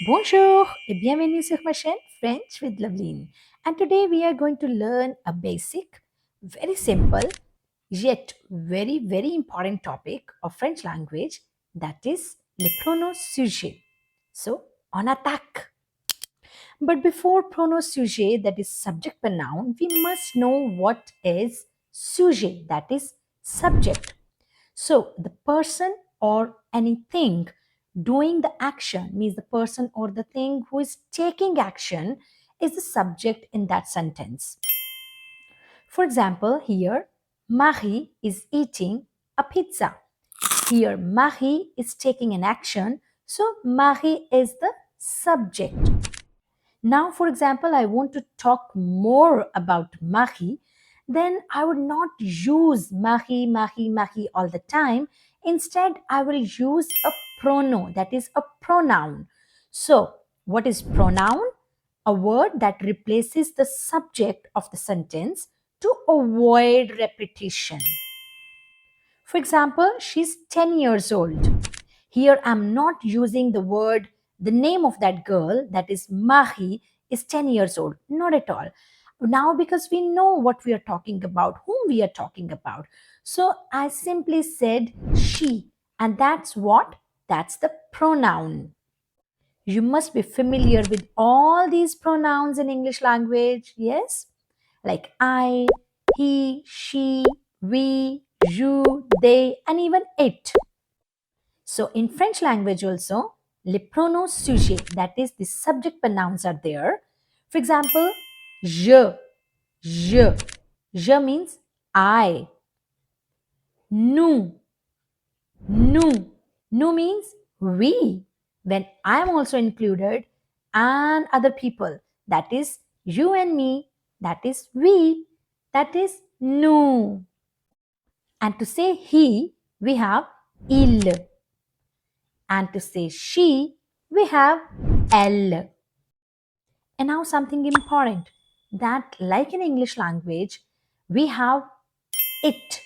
Bonjour et bienvenue sur ma chaîne French with Loveleen. And today we are going to learn a basic, very simple, yet very important topic of French language, that is les pronoms sujets. So, on attack. But before pronoms sujet, that is subject pronoun, we must know what is sujet, that is subject. So the person or anything doing the action, means the person or the thing who is taking action, is the subject in that sentence. For example, here Marie is eating a pizza. Here Marie is taking an action, so Marie is the subject. Now, for example, I want to talk more about Marie, then I would not use Marie all the time. Instead, I will use a pronoun, that is a pronoun. So, what is pronoun? A word that replaces the subject of the sentence to avoid repetition. For example, she's 10 years old. Here I'm not using the word, the name of that girl, that is Marie, is 10 years old. Not at all. Now, because we know what we are talking about, whom we are talking about. So I simply said she, and that's what? That's the pronoun. You must be familiar with all these pronouns in English language, yes? Like I, he, she, we, you, they, and even it. So in French language also, les pronoms sujets, that is the subject pronouns are there. For example, je, je. Je means I. Nous, nous. Nous means we. When I am also included and other people, that is you and me, that is we, that is nous. And to say he, we have il. And to say she, we have elle. And now something important, that like in English language, we have it.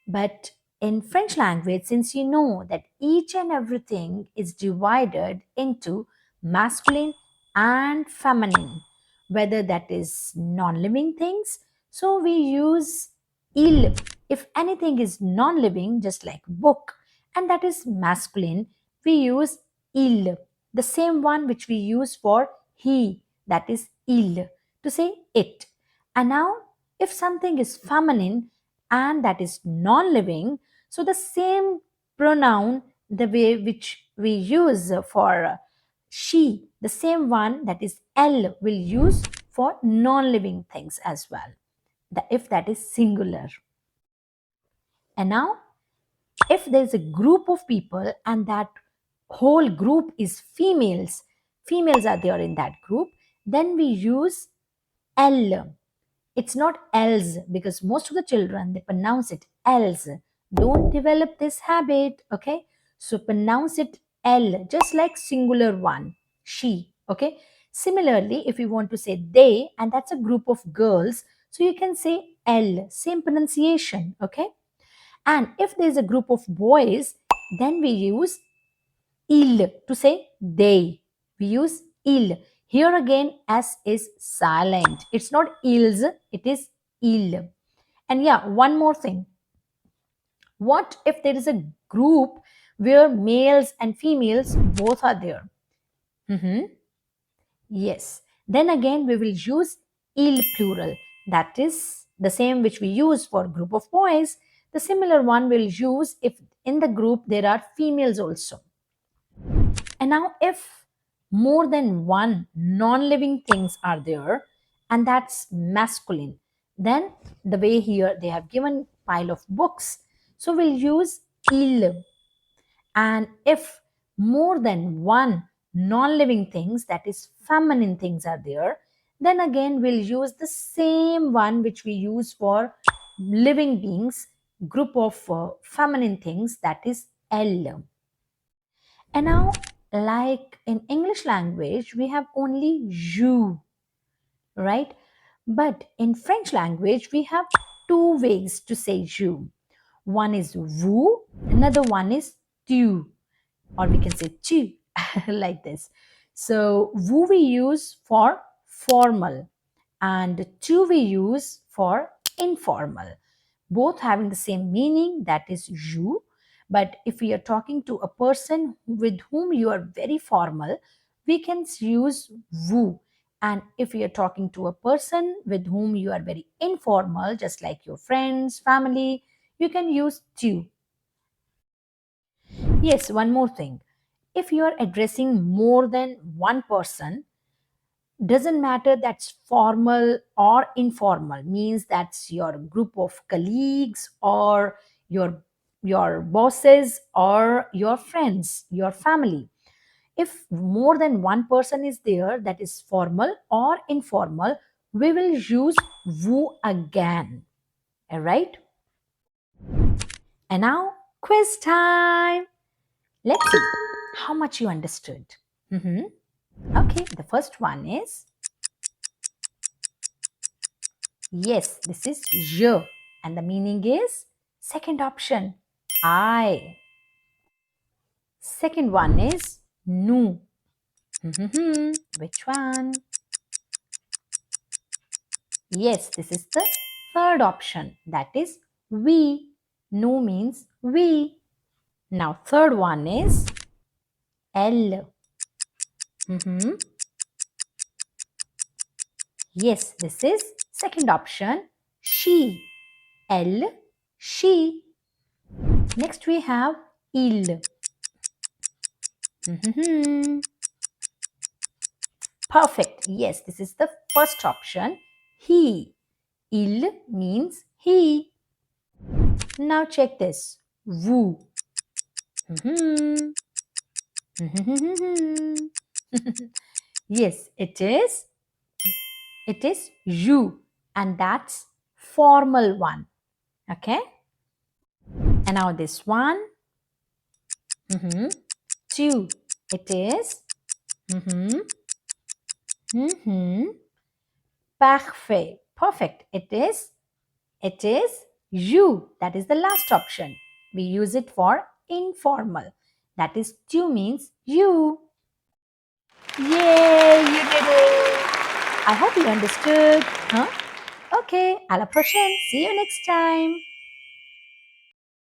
But in French language, since you know that each and everything is divided into masculine and feminine, whether that is non-living things, so we use il. If anything is non-living, just like book, and that is masculine, we use il. The same one which we use for he, that is il, to say it. And now, if something is feminine, and that is non-living, so the same pronoun, the way which we use for she, the same one, that is elle, will use for non-living things as well, if that is singular. And now, if there's a group of people and that whole group is females, females are there in that group, then we use elle. It's not else, because most of the children, they pronounce it else. Don't develop this habit, okay? So pronounce it L, just like singular one, she, okay? Similarly, if you want to say they, and that's a group of girls, so you can say L, same pronunciation, okay? And if there's a group of boys, then we use il to say they. We use il. Here again, S is silent. It's not ils, it is il. And yeah, one more thing. What if there is a group where males and females both are there? Yes. Then again, we will use il plural. That is the same which we use for group of boys. The similar one we'll use if in the group there are females also. And now, if more than one non-living things are there, and that's masculine, then the way here they have given pile of books, so we'll use il. And if more than one non-living things, that is feminine things, are there, then again we'll use the same one which we use for living beings, group of feminine things, that is L. And now, like in English language, we have only you, right? But in French language, we have two ways to say you. One is vous, another one is tu, or we can say tu, like this. So vous we use for formal and tu we use for informal, both having the same meaning, that is you. But if we are talking to a person with whom you are very formal, we can use vous. And if we are talking to a person with whom you are very informal, just like your friends, family, you can use tu. Yes, one more thing. If you are addressing more than one person, doesn't matter that's formal or informal, means that's your group of colleagues or your bosses or your friends, your family. If more than one person is there, that is formal or informal, we will use vous again. All right, and now quiz time. Let's see how much you understood. Mhm. Okay, the first one is, yes, this is je, and the meaning is second option, I. Second one is nous. Which one? Yes, this is the third option, that is we. Nous means we. Now, third one is elle. Yes, this is second option, she. Elle, she. Next we have il. Perfect. Yes, this is the first option, he. Il means he. Now check this. Vous. Yes, it is. It is you, and that's formal one. Okay. And now this one. Tu. It is. Parfait. Perfect. It is. It is you. That is the last option. We use it for informal. That is, tu means you. Yay, you did it. I hope you understood. Huh? Okay, à la prochaine. See you next time.